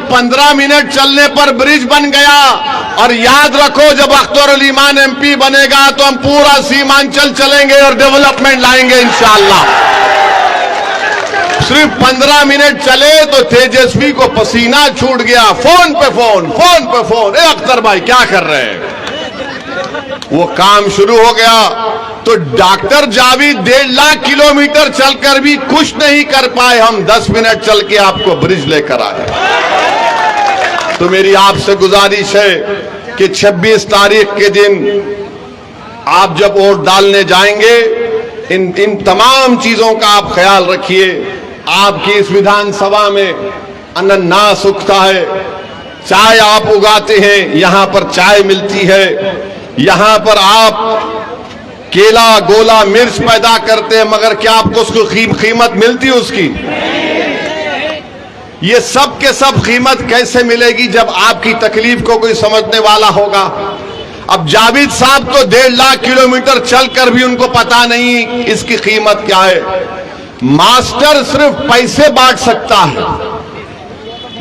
15 minute चलने पर bridge बन गया। और याद रखो, जब अख्तरुल ईमान एमपी बनेगा तो हम पूरा सीमांचल चलेंगे और डेवलपमेंट लाएंगे इंशाअल्लाह। सिर्फ 15 मिनट चले तो तेजस्वी को पसीना छूट गया। फोन पे फोन, फोन पे फोन, ए अख्तर भाई क्या कर रहे हैं? वो काम शुरू हो गया तो डॉक्टर जावेद 1.5 लाख किलोमीटर चलकर भी कुछ नहीं कर पाए। हम 10 मिनट चल के आपको ब्रिज लेकर आए। तो मेरी आपसे गुजारिश है कि 26 तारीख के दिन आप जब वोट डालने जाएंगे, इन तमाम चीजों का आप ख्याल रखिए। आपकी इस विधानसभा में अनानास उगता है, चाय आप उगाते हैं, यहां पर चाय मिलती है। यहां पर आप केला, गोला, मिर्च पैदा करते हैं, मगर क्या आपको उसको कीमत मिलती है उसकी? ये सब के सब कीमत कैसे मिलेगी जब आपकी तकलीफ को कोई समझने वाला होगा? अब जावेद साहब तो 1.5 लाख किलोमीटर चलकर भी उनको पता नहीं इसकी कीमत क्या है। मास्टर सिर्फ पैसे बांट सकता है,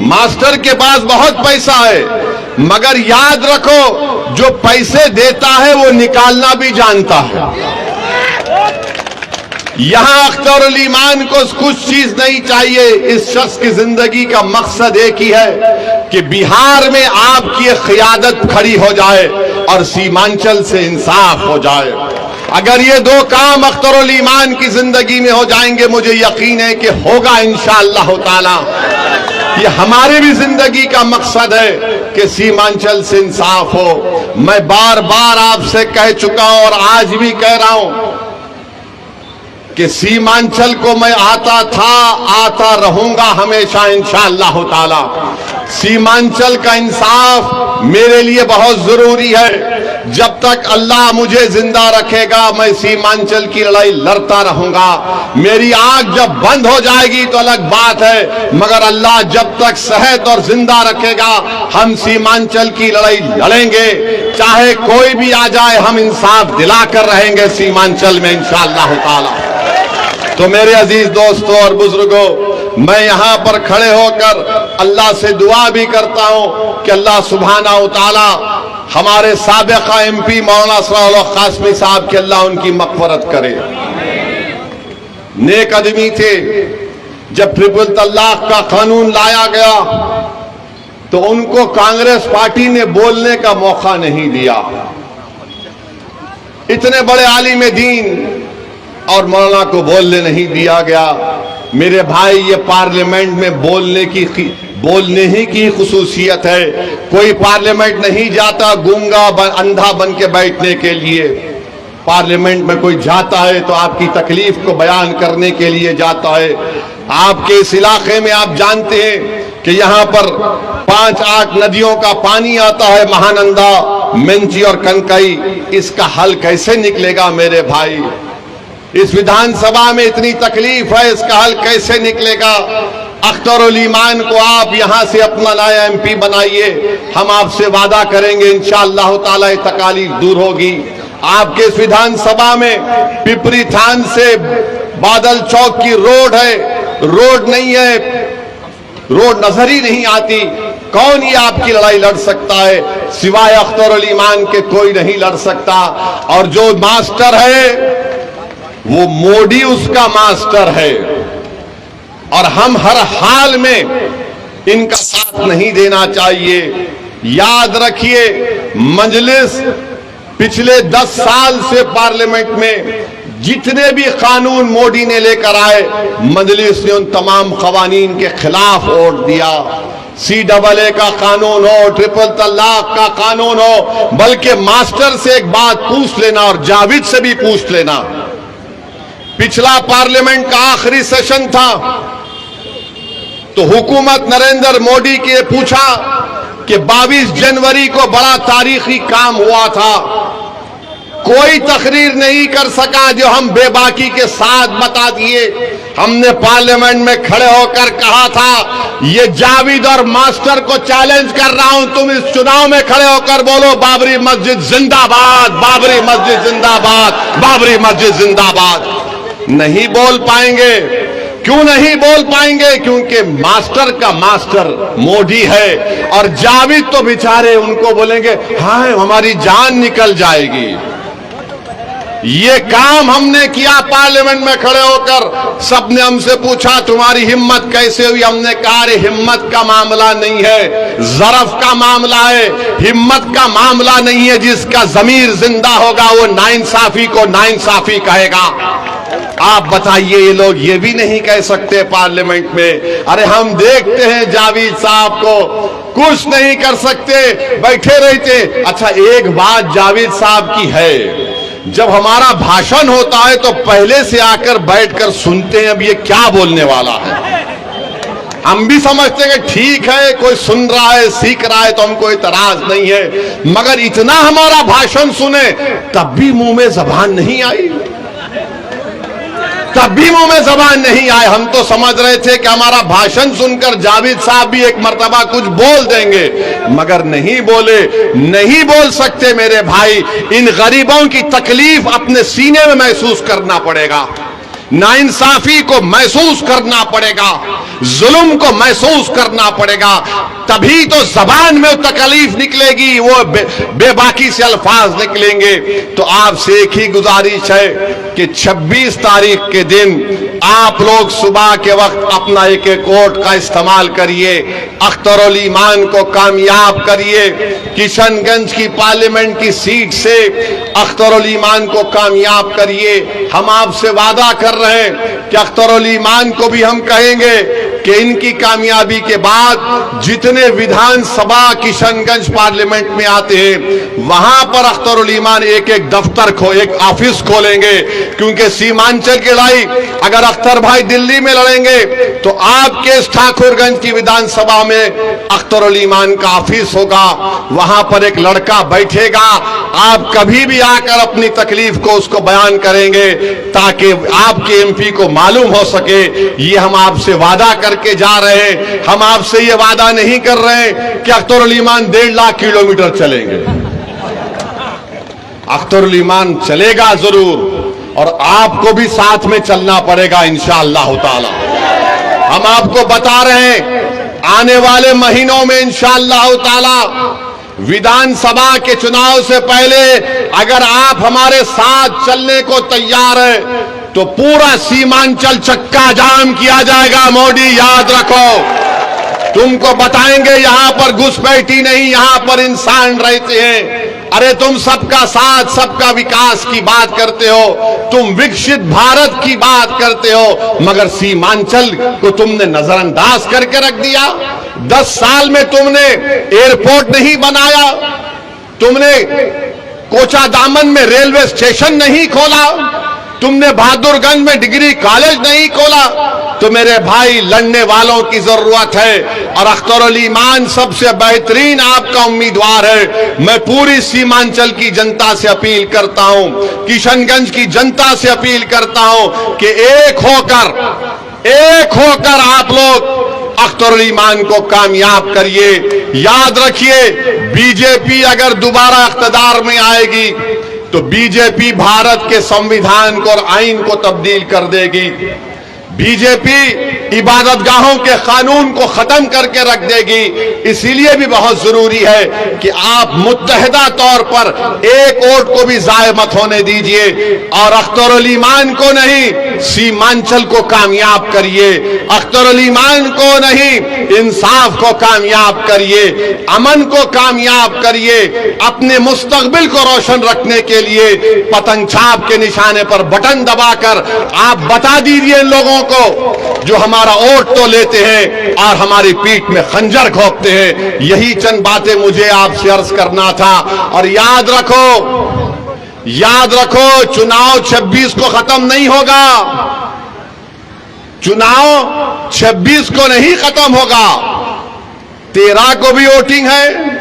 मास्टर के पास बहुत पैसा है, मगर याद रखो जो पैसे देता है वो निकालना भी जानता है। यहां अख्तरुल ईमान को कुछ चीज नहीं चाहिए। इस शख्स की जिंदगी का मकसद एक ही है कि बिहार में आपकी क़यादत खड़ी हो जाए और सीमांचल से इंसाफ हो जाए। अगर ये 2 काम अख्तरुल ईमान की जिंदगी में हो जाएंगे, मुझे यकीन है कि होगा इंशाअल्लाह ताला। ये हमारी भी जिंदगी का मकसद है कि सीमांचल से इंसाफ हो। मैं बार बार आपसे कह चुका हूं और आज भी कह रहा हूं कि सीमांचल को मैं आता था, आता रहूंगा हमेशा इंशाअल्लाह ताला। सीमांचल का इंसाफ मेरे लिए बहुत जरूरी है। जब तक अल्लाह मुझे जिंदा रखेगा मैं सीमांचल की लड़ाई लड़ता रहूंगा। मेरी आंख जब बंद हो जाएगी तो अलग बात है, मगर अल्लाह जब तक सेहत और जिंदा रखेगा हम सीमांचल की लड़ाई लड़ेंगे। चाहे कोई भी आ जाए, हम इंसाफ दिलाकर रहेंगे सीमांचल में इंशाअल्लाह ताला। तो मेरे अजीज दोस्तों और बुजुर्गों, मैं यहां पर खड़े होकर अल्लाह से दुआ भी करता हूं कि अल्लाह सुब्हाना व तआला हमारे साबिक़ा एमपी मौलाना असरार कासमी साहब के अल्लाह उनकी मग़फ़िरत करे। नेक आदमी थे। जब ट्रिपल तलाक का कानून लाया गया तो उनको कांग्रेस पार्टी ने बोलने का मौका नहीं दिया। इतने बड़े आलिम दीन और मौलाना को बोलने नहीं दिया गया। मेरे भाई, ये पार्लियामेंट में बोलने ही की खुसूसियत है। कोई पार्लियामेंट नहीं जाता गूंगा अंधा बन के बैठने के लिए। पार्लियामेंट में कोई जाता है तो आपकी तकलीफ को बयान करने के लिए जाता है। आपके इस इलाके में आप जानते हैं कि यहाँ पर 5-8 नदियों का पानी आता है, महानंदा, मेंची और कनकई। इसका हल कैसे निकलेगा मेरे भाई? इस विधानसभा में इतनी तकलीफ है, इसका हल कैसे निकलेगा? अख्तरुल ईमान को आप यहां से अपना नया एमपी बनाइए। हम आपसे वादा करेंगे इंशाअल्लाह ताला ये तकालीफ दूर होगी। आपके इस विधानसभा में पिपरी थान से बादल चौक की रोड है, रोड नहीं है, रोड नजर ही नहीं आती। कौन ये आपकी लड़ाई लड़ सकता है? सिवाय अख्तरुल ईमान के कोई नहीं लड़ सकता। और जो मास्टर है वो मोदी उसका मास्टर है, और हम हर हाल में इनका साथ नहीं देना चाहिए। याद रखिए, मजलिस पिछले 10 साल से पार्लियामेंट में जितने भी कानून मोदी ने लेकर आए, मजलिस ने उन तमाम कवानीन के खिलाफ वोट दिया। CAA का कानून हो, ट्रिपल तलाक का कानून हो, बल्कि मास्टर से एक बात पूछ लेना और जावेद से भी पूछ लेना। पिछला पार्लियामेंट का आखिरी सेशन था तो हुकूमत नरेंद्र मोदी के पूछा कि 22 जनवरी को बड़ा तारीखी काम हुआ था, कोई तकरीर नहीं कर सका जो हम बेबाकी के साथ बता दिए। हमने पार्लियामेंट में खड़े होकर कहा था, ये जावेद और मास्टर को चैलेंज कर रहा हूं, तुम इस चुनाव में खड़े होकर बोलो बाबरी मस्जिद जिंदाबाद, बाबरी मस्जिद जिंदाबाद, बाबरी मस्जिद जिंदाबाद। नहीं बोल पाएंगे क्यों नहीं बोल पाएंगे? क्योंकि मास्टर का मास्टर मोदी है, और जावेद तो बेचारे उनको बोलेंगे हाँ हमारी जान निकल जाएगी। ये काम हमने किया पार्लियामेंट में खड़े होकर, सबने हमसे पूछा तुम्हारी हिम्मत कैसे हुई? हमने कहा अरे हिम्मत का मामला नहीं है, ज़रफ का मामला है, हिम्मत का मामला नहीं है। जिसका ज़मीर जिंदा होगा वो नाइंसाफी को नाइंसाफी कहेगा। आप बताइए, ये लोग ये भी नहीं कह सकते पार्लियामेंट में? अरे हम देखते हैं जावेद साहब को, कुछ नहीं कर सकते, बैठे रहते। अच्छा एक बात जावेद साहब की है, जब हमारा भाषण होता है तो पहले से आकर बैठकर सुनते हैं अब ये क्या बोलने वाला है। हम भी समझते हैं कि ठीक है कोई सुन रहा है सीख रहा है तो हमको इतराज नहीं है, मगर इतना हमारा भाषण सुने तब भी मुंह में जबान नहीं आई, तब भी मुंह में जबान नहीं आए। हम तो समझ रहे थे कि हमारा भाषण सुनकर जावेद साहब भी एक मर्तबा कुछ बोल देंगे, मगर नहीं बोले। नहीं बोल सकते मेरे भाई, इन गरीबों की तकलीफ अपने सीने में महसूस करना पड़ेगा, नाइंसाफी को महसूस करना पड़ेगा, जुल्म को महसूस करना पड़ेगा, तभी तो जबान में तकलीफ निकलेगी, वो बेबाकी से अल्फाज निकलेंगे। तो आपसे एक ही गुजारिश है कि 26 तारीख के दिन आप लोग सुबह के वक्त अपना एक एक वोट का इस्तेमाल करिए, अख्तरुल ईमान को कामयाब करिए। किशनगंज की पार्लियामेंट की सीट से अख्तरुल ईमान को कामयाब करिए। हम आपसे वादा कर रहे हैं कि अख्तरुल ईमान को भी हम कहेंगे कि इनकी कामयाबी के बाद जितने विधानसभा किशनगंज पार्लियामेंट में आते हैं वहां पर अख्तरुल ईमान एक एक दफ्तर एक ऑफिस खोलेंगे, क्योंकि सीमांचल की लड़ाई अगर अख्तर भाई दिल्ली में लड़ेंगे तो आपके ठाकुरगंज की विधानसभा में अख्तरुल ईमान का ऑफिस होगा, वहां पर एक लड़का बैठेगा, आप कभी भी आकर अपनी तकलीफ को उसको बयान करेंगे ताकि आपके एमपी को मालूम हो सके। ये हम आपसे वादा करके जा रहे हैं। हम आपसे ये वादा नहीं कर रहे हैं कि अख्तरुल ईमान 1.5 लाख किलोमीटर चलेंगे, अख्तरुल ईमान चलेगा जरूर, और आपको भी साथ में चलना पड़ेगा इंशाअल्लाह ताला। हम आपको बता रहे हैं आने वाले महीनों में इंशाअल्लाह ताला विधानसभा के चुनाव से पहले अगर आप हमारे साथ चलने को तैयार है तो पूरा सीमांचल चक्का जाम किया जाएगा। मोदी याद रखो, तुमको बताएंगे यहां पर घुसपैठी नहीं, यहां पर इंसान रहते हैं। अरे तुम सबका साथ सबका विकास की बात करते हो, तुम विकसित भारत की बात करते हो, मगर सीमांचल को तुमने नजरअंदाज करके रख दिया। 10 साल में तुमने एयरपोर्ट नहीं बनाया, तुमने कोचा दामन में रेलवे स्टेशन नहीं खोला, तुमने बहादुरगंज में डिग्री कॉलेज नहीं खोला। तो मेरे भाई लड़ने वालों की जरूरत है, और अख्तरुल ईमान सबसे बेहतरीन आपका उम्मीदवार है। मैं पूरी सीमांचल की जनता से अपील करता हूं, किशनगंज की जनता से अपील करता हूं कि एक होकर आप लोग अख्तरुल ईमान को कामयाब करिए। याद रखिए, बीजेपी अगर दोबारा इख्तिदार में आएगी तो बीजेपी भारत के संविधान को और आइन को तब्दील कर देगी। बीजेपी इबादतगाहों के कानून को खत्म करके रख देगी। इसीलिए भी बहुत जरूरी है कि आप मुत्तहिदा तौर पर एक वोट को भी जाय मत होने दीजिए, और अख्तरुल ईमान को नहीं सीमांचल को कामयाब करिए, अख्तरुल ईमान को नहीं इंसाफ को कामयाब करिए, अमन को कामयाब करिए। अपने मुस्तकबिल को रोशन रखने के लिए पतंग छाप के निशाने पर बटन दबाकर आप बता दीजिए इन लोगों को जो हमारा वोट तो लेते हैं और हमारी पीठ में खंजर घोंपते हैं। यही चंद बातें मुझे आपसे अर्ज करना था। और याद रखो चुनाव 26 को खत्म नहीं होगा, चुनाव 26 को नहीं खत्म होगा, 13 को भी वोटिंग है,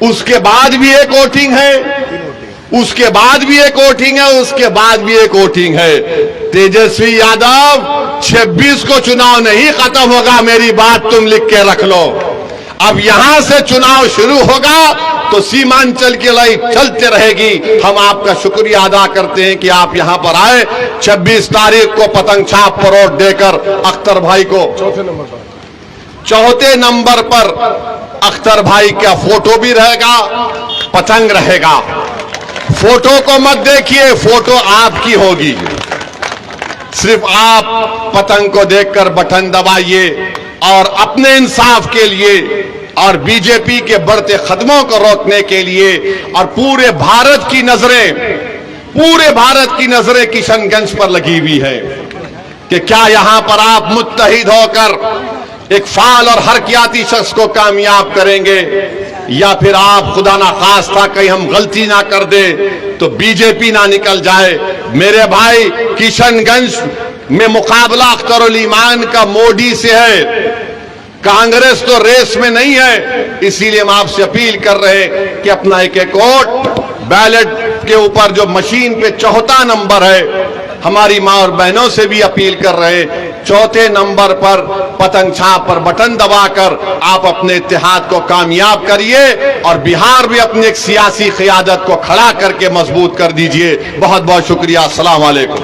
उसके बाद भी एक वोटिंग है, उसके बाद भी एक वोटिंग है, उसके बाद भी एक वोटिंग है। तेजस्वी यादव 26 को चुनाव नहीं खत्म होगा, मेरी बात तुम लिख के रख लो। अब यहां से चुनाव शुरू होगा तो सीमांचल की लड़ाई चलते रहेगी। हम आपका शुक्रिया अदा करते हैं कि आप यहां पर आए। 26 तारीख को पतंग छाप पर वोट देकर अख्तर भाई को चौथे नंबर पर अख्तर भाई का फोटो भी रहेगा, पतंग रहेगा। फोटो को मत देखिए, फोटो आपकी होगी। सिर्फ आप पतंग को देखकर बटन दबाइए और अपने इंसाफ के लिए और बीजेपी के बढ़ते कदमों को रोकने के लिए और पूरे भारत की नजरें किशनगंज पर लगी हुई है कि क्या यहां पर आप मुत्तहिद होकर एक फाल और हरकियाती शख्स को कामयाब करेंगे, या फिर आप खुदा ना खास्ता कहीं हम गलती ना कर दे तो बीजेपी ना निकल जाए। मेरे भाई, किशनगंज में मुकाबला अख्तरुल ईमान का मोदी से है, कांग्रेस तो रेस में नहीं है। इसीलिए हम आपसे अपील कर रहे हैं कि अपना एक वोट बैलेट के ऊपर जो मशीन पे चौथा नंबर है, हमारी मां और बहनों से भी अपील कर रहे हैं, चौथे नंबर पर पतंग छाप पर बटन दबाकर आप अपने इत्तेहाद को कामयाब करिए और बिहार में अपनी एक सियासी क़ियादत को खड़ा करके मजबूत कर दीजिए। बहुत बहुत शुक्रिया। अस्सलाम वालेकुम।